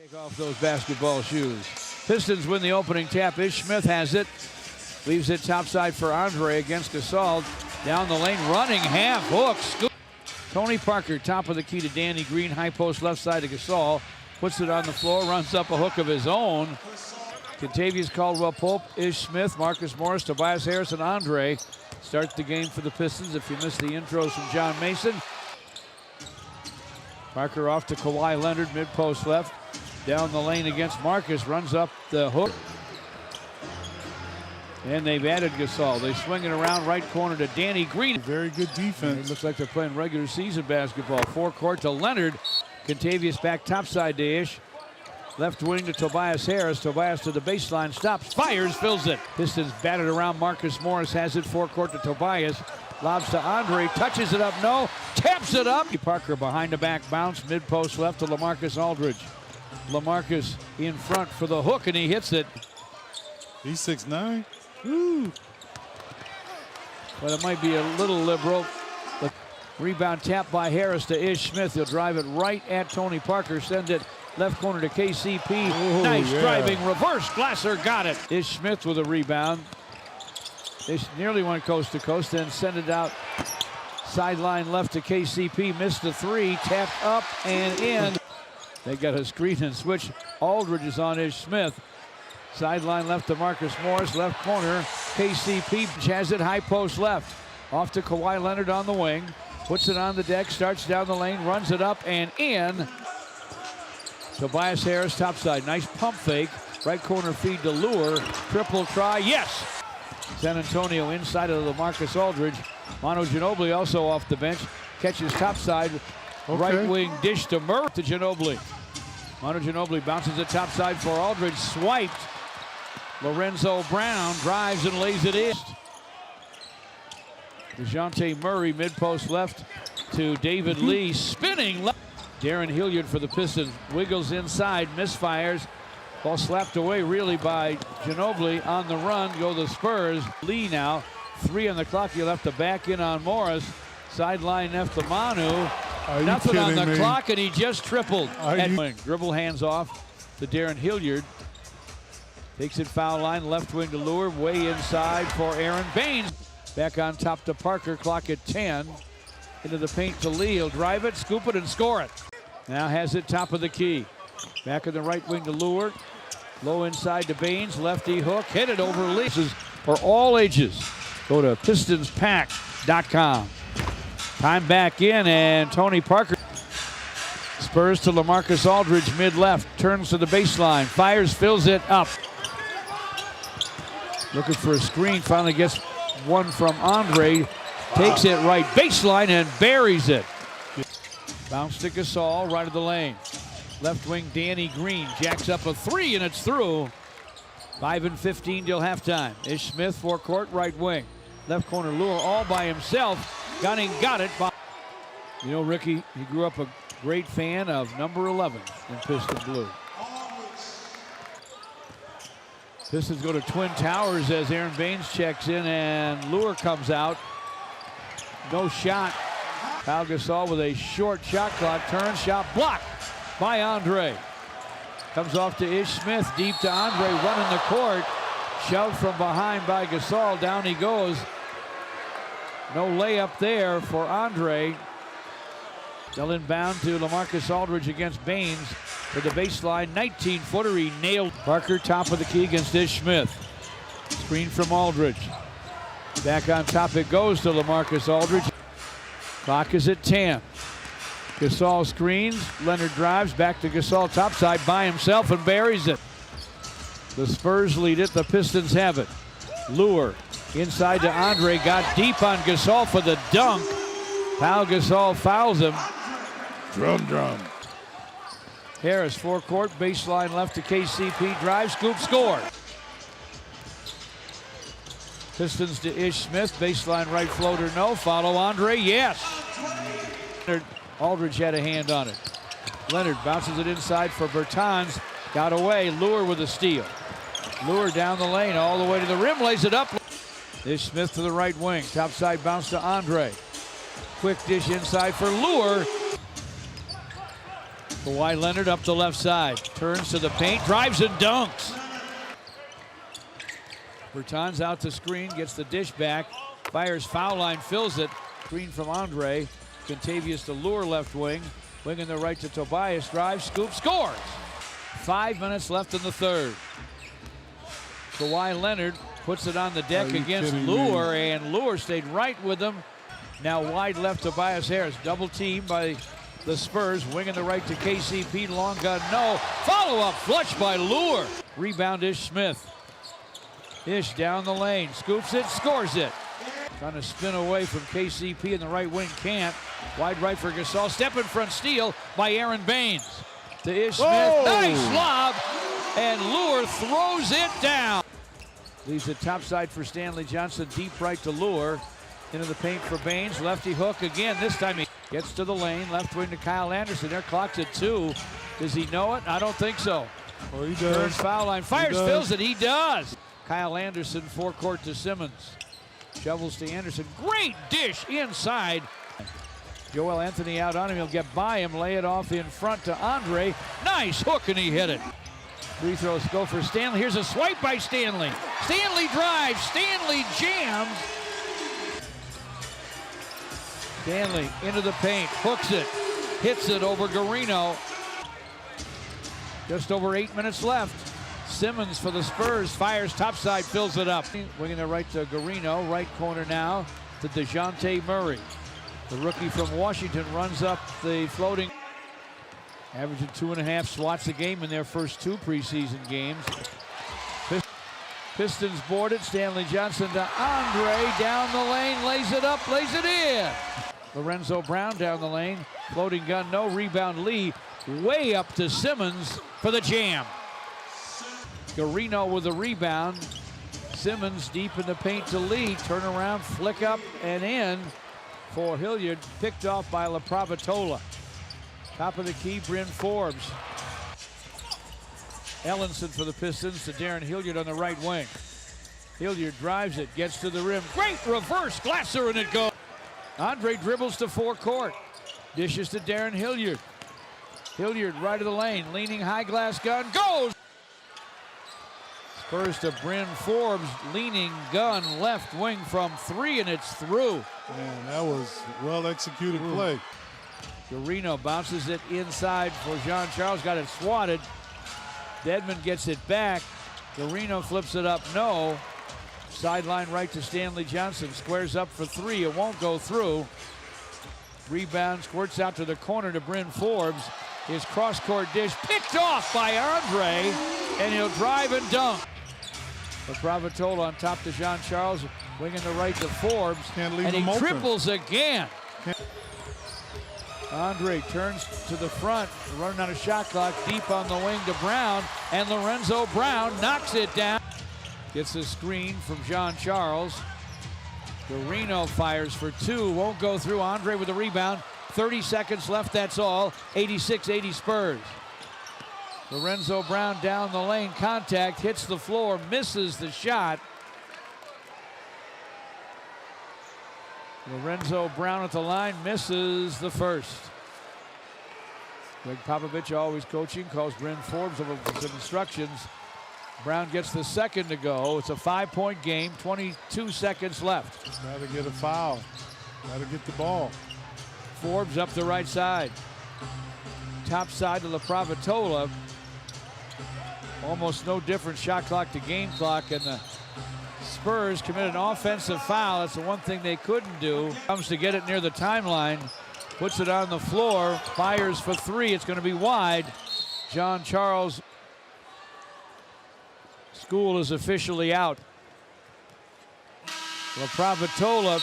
Take off those basketball shoes. Pistons win the opening tap. Ish Smith has it. Leaves it topside for Andre against Gasol. Down the lane, running half hook. Scoop. Tony Parker, top of the key to Danny Green. High post left side to Gasol. Puts it on the floor, runs up a hook of his own. Kentavious Caldwell-Pope, Ish Smith, Marcus Morris, Tobias Harris, and Andre start the game for the Pistons. If you missed the intros from John Mason. Parker off to Kawhi Leonard, mid-post left. Down the lane against Marcus, runs up the hook. And they've added Gasol. They swing it around right corner to Danny Green. Very good defense. It looks like they're playing regular season basketball. Forecourt to Leonard. Kentavious back topside to Ish. Left wing to Tobias Harris. Tobias to the baseline, stops, fires, fills it. Pistons batted around. Marcus Morris has it. Forecourt to Tobias. Lobs to Andre, touches it up, no, taps it up. Parker behind the back bounce, mid-post left to LaMarcus Aldridge. LaMarcus in front for the hook, and he hits it. He's 6'9". Woo. But it might be a little liberal. The rebound tap by Harris to Ish Smith. He'll drive it right at Tony Parker, send it left corner to KCP. Ooh, nice yeah. driving reverse. Glasser got it. Ish Smith with a rebound. They nearly went coast to coast, then send it out sideline left to KCP. Missed the three, tapped up and in. They got a screen and switch. Aldridge is on Ish Smith. Sideline left to Marcus Morris, left corner. KCP has it, high post left. Off to Kawhi Leonard on the wing. Puts it on the deck, starts down the lane, runs it up and in. Tobias Harris topside, nice pump fake. Right corner feed to Lure. Triple try, yes! San Antonio inside of the Marcus Aldridge. Manu Ginobili also off the bench. Catches topside. Okay. Right wing dish to Murray to Ginobili. Manu Ginobili bounces it topside for Aldridge. Swiped. Lorenzo Brown drives and lays it in. DeJounte Murray mid-post left to David Lee. Spinning left. Darren Hilliard for the Pistons. Wiggles inside, misfires. Ball slapped away really by Ginobili. On the run go the Spurs. Lee now, 3 on the clock. He'll have to back in on Morris. Sideline left to Manu. Nothing on the clock, and he just tripled. Dribble hands off to Darren Hilliard. Takes it foul line, left wing to Lure. Way inside for Aaron Baines. Back on top to Parker, clock at 10. Into the paint to Lee. He'll drive it, scoop it, and score it. Now has it top of the key. Back in the right wing to Lure. Low inside to Baines, lefty hook, hit it over Lee. This is for all ages. Go to PistonsPack.com. Time back in, and Tony Parker. Spurs to LaMarcus Aldridge, mid-left, turns to the baseline, fires, fills it up. Looking for a screen, finally gets one from Andre. Takes it right baseline and buries it. Bounce to Gasol, right of the lane. Left wing Danny Green jacks up a 3 and it's through. 5:15 till halftime. Ish Smith forecourt, right wing. Left corner Lure all by himself. Gunning got it. You know, Ricky, he grew up a great fan of number 11 in Piston Blue. Pistons go to Twin Towers as Aaron Baines checks in and Lure comes out. No shot. Pau Gasol with a short shot clock. Turns, shot blocked by Andre. Comes off to Ish Smith, deep to Andre, running the court. Shoved from behind by Gasol, down he goes. No layup there for Andre. Still inbound to LaMarcus Aldridge against Baines for the baseline. 19-footer, he nailed. Parker top of the key against Ish Smith. Screen from Aldridge. Back on top it goes to LaMarcus Aldridge. Clock is at 10. Gasol screens, Leonard drives, back to Gasol topside by himself and buries it. The Spurs lead it, the Pistons have it. Lure inside to Andre, got deep on Gasol for the dunk. Pau Gasol fouls him. Drum. Harris forecourt, baseline left to KCP, drive, scoop, score. Pistons to Ish Smith, baseline right floater, no. Follow Andre, yes. Aldridge had a hand on it. Leonard bounces it inside for Bertans. Got away, Lure with a steal. Lure down the lane, all the way to the rim, lays it up. Ish Smith to the right wing, topside bounce to Andre. Quick dish inside for Lure. Kawhi Leonard up the left side. Turns to the paint, drives and dunks. Bertans out to screen, gets the dish back. Fires foul line, fills it. Screen from Andre. Contavious to Lure left wing. Wing in the right to Tobias. Drives, scoop, scores. 5 minutes left in the third. Kawhi Leonard puts it on the deck against Lure, and Lure stayed right with him. Now wide left Tobias Harris. Double team by the Spurs. Wing in the right to KCP. Long gun, no. Follow-up flush by Lure. Rebound Ish Smith. Ish down the lane. Scoops it, scores it. Trying to spin away from KCP in the right wing, can't. Wide right for Gasol. Step in front steal by Aaron Baines. To Ish Smith. Whoa. Nice lob. And Lure throws it down. Leaves it topside for Stanley Johnson. Deep right to Lure. Into the paint for Baines. Lefty hook again. This time he gets to the lane. Left wing to Kyle Anderson. There, clock's at 2. Does he know it? I don't think so. Oh, he does. Turns foul line. Fires, fills it. He does. Kyle Anderson, forecourt to Simmons. Shovels to Anderson. Great dish inside. Joel Anthony out on him. He'll get by him. Lay it off in front to Andre. Nice hook, and he hit it. Free throws go for Stanley. Here's a swipe by Stanley. Stanley drives. Stanley jams. Stanley into the paint. Hooks it. Hits it over Garino. Just over 8 minutes left. Simmons for the Spurs. Fires topside. Fills it up. Winging the right to Garino. Right corner now to DeJounte Murray. The rookie from Washington runs up the floating. Averaging 2.5 swats a game in their first 2 preseason games. Pistons boarded. Stanley Johnson to Andre. Down the lane. Lays it up. Lays it in. Lorenzo Brown down the lane. Floating gun. No. Rebound Lee. Way up to Simmons for the jam. Garino with the rebound. Simmons deep in the paint to Lee. Turn around. Flick up and in for Hilliard. Picked off by LaPravitola. Top of the key, Bryn Forbes. Ellenson for the Pistons to Darren Hilliard on the right wing. Hilliard drives it, gets to the rim. Great reverse, Glasser, and it goes. Andre dribbles to forecourt. Dishes to Darren Hilliard. Hilliard right of the lane, leaning high glass gun, goes! Spurs to Bryn Forbes, leaning gun, left wing from 3, and it's through. Man, that was well-executed play. Garino bounces it inside for Jean-Charles, got it swatted. Dedmon gets it back. Garino flips it up, no. Sideline right to Stanley Johnson, squares up for 3, it won't go through. Rebound, squirts out to the corner to Bryn Forbes. His cross-court dish picked off by Andre, and he'll drive and dunk. LaPravitola on top to Jean-Charles, winging the right to Forbes, Can't leave and him he open. triples again. Andre turns to the front, running on a shot clock, deep on the wing to Brown, and Lorenzo Brown knocks it down. Gets a screen from Jean-Charles. Garino fires for 2, won't go through. Andre with the rebound. 30 seconds left, that's all. 86-80 Spurs. Lorenzo Brown down the lane, contact, hits the floor, misses the shot. Lorenzo Brown at the line, misses the first. Greg Popovich, always coaching, calls Bryn Forbes over some instructions. Brown gets the second to go. It's a 5-point game, 22 seconds left. Got to get a foul. Got to get the ball. Forbes up the right side. Top side to LaPravitola. Almost no different shot clock to game clock, and the Spurs committed an offensive foul. That's the one thing they couldn't do. Comes to get it near the timeline. Puts it on the floor. Fires for 3. It's going to be wide. Jean-Charles. School is officially out. LaPravitola